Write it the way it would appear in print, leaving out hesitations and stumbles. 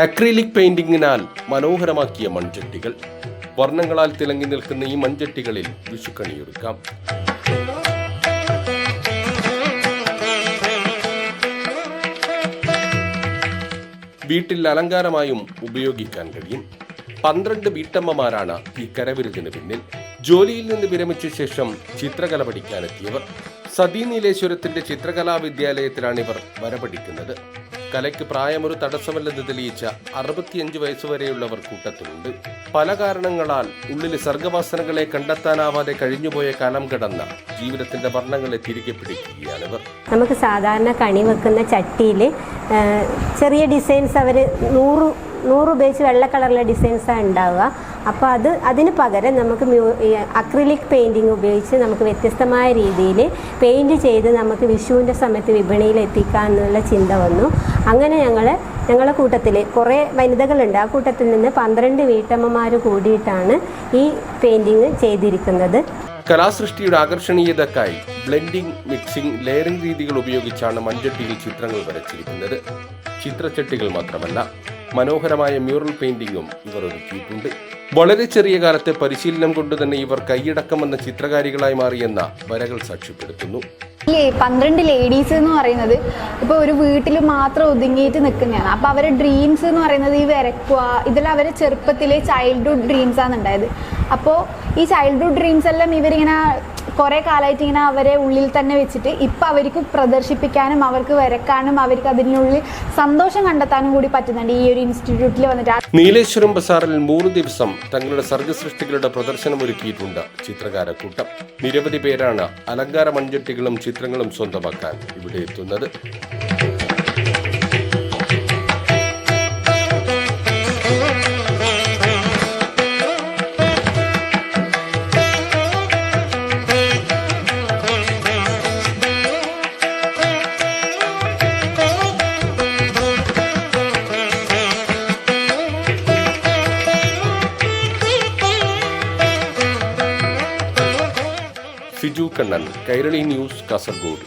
Acrylic പെയിന്റിങ്ങിനാൽ മനോഹരമാക്കിയ മൺചട്ടികൾ. വർണ്ണങ്ങളാൽ തിളങ്ങി നിൽക്കുന്ന ഈ മൺചട്ടികളിൽ വിഷുക്കണിയൊരുക്കാം. വീട്ടിൽ അലങ്കാരമായും ഉപയോഗിക്കാൻ കഴിയും. 12 വീട്ടമ്മമാരാണ് ഈ കരവിരുതിന് പിന്നിൽ. ജോലിയിൽ നിന്ന് വിരമിച്ച ശേഷം ചിത്രകല പഠിക്കാനെത്തിയവർ. സതി നീലേശ്വരത്തിന്റെ ചിത്രകലാ വിദ്യാലയത്തിലാണ് ഇവർ വര പഠിക്കുന്നത്. കലയ്ക്ക് പ്രായമൊരു തടസ്സമല്ലെന്ന് തെളിയിച്ച 65 വയസ്സുവരെയുള്ളവർ കൂട്ടത്തിലുണ്ട്. പല കാരണങ്ങളാൽ ഉള്ളിലെ സർഗവാസനകളെ കണ്ടെത്താനാവാതെ കഴിഞ്ഞുപോയ കാലം കടന്ന ജീവിതത്തിന്റെ വർണ്ണങ്ങളെ തിരികെ പിടിക്കുകയാണിവർ. നമുക്ക് സാധാരണ കണി വെക്കുന്ന ചട്ടിയിൽ ചെറിയ ഡിസൈൻസ് അവർ 100 ഉപയോഗിച്ച് വെള്ള കളറിലെ ഡിസൈൻസാണ് ഉണ്ടാവുക. അപ്പോൾ അതിന് പകരം നമുക്ക് അക്രിലിക് പെയിൻറ്റിങ് ഉപയോഗിച്ച് നമുക്ക് വ്യത്യസ്തമായ രീതിയിൽ പെയിൻറ്റ് ചെയ്ത് നമുക്ക് വിഷുവിൻ്റെ സമയത്ത് വിപണിയിൽ എത്തിക്കാം എന്നുള്ള ചിന്ത വന്നു. അങ്ങനെ ഞങ്ങളുടെ കൂട്ടത്തിൽ കുറേ വനിതകളുണ്ട്. ആ കൂട്ടത്തിൽ നിന്ന് 12 വീട്ടമ്മമാർ കൂടിയിട്ടാണ് ഈ പെയിൻറ്റിങ് ചെയ്തിരിക്കുന്നത്. കലാസൃഷ്ടിയുടെ ആകർഷണീയതക്കായി ബ്ലെൻഡിംഗ്, മിക്സിംഗ്, ലെയറിംഗ് രീതികൾ ഉപയോഗിച്ചാണ് മൺചട്ടിയിൽ ചിത്രങ്ങൾ വരച്ചിരിക്കുന്നത്. ചിത്രച്ചട്ടികൾ മാത്രമല്ല, മനോഹരമായ മ്യൂറൽ പെയിന്റിങ്ങും ഇവർ ഒരുക്കിയിട്ടുണ്ട്. വളരെ ചെറിയ കാലത്തെ പരിശീലനം കൊണ്ട് തന്നെ ഇവർ കൈയടക്കം വന്ന ചിത്രകാരികളായി മാറിയെന്ന വരകൾ സാക്ഷ്യപ്പെടുത്തുന്നു. 12 ലേഡീസ് എന്ന് പറയുന്നത് ഇപ്പോൾ ഒരു വീട്ടിൽ മാത്രം ഒതുങ്ങിയിട്ട് നിൽക്കുന്നതാണ്. അപ്പോൾ അവരുടെ ഡ്രീംസ് എന്ന് പറയുന്നത് ഈ വരക്കുക, ഇതെല്ലാം അവരെ ചെറുപ്പത്തിലെ ചൈൽഡ്ഹുഡ് ഡ്രീംസ് ആണ് ഉണ്ടായത്. അപ്പോൾ ഈ ചൈൽഡ്ഹുഡ് ഡ്രീംസ് എല്ലാം ഇവരിങ്ങനെ കുറേ കാലമായിട്ട് ഇങ്ങനെ അവരെ ഉള്ളിൽ തന്നെ വെച്ചിട്ട് ഇപ്പം അവർക്ക് പ്രദർശിപ്പിക്കാനും അവർക്ക് വരക്കാനും അവർക്ക് അതിനുള്ളിൽ സന്തോഷം കണ്ടെത്താനും കൂടി പറ്റുന്നുണ്ട് ഈ ഒരു ഇൻസ്റ്റിറ്റ്യൂട്ടിൽ വന്നിട്ട്. നീലേശ്വരം ബസാറിൽ 3 ദിവസം തങ്ങളുടെ സർഗസൃഷ്ടികളുടെ പ്രദർശനം ഒരുക്കിയിട്ടുണ്ട് ചിത്രകാരക്കൂട്ടം. നിരവധി പേരാണ് അലങ്കാര മൺചട്ടികളും ചിത്രങ്ങളും സ്വന്തമാക്കാൻ ഇവിടെ എത്തുന്നത്. സിജു കണ്ണൻ, കൈരളി ന്യൂസ്, കാസർഗോഡ്.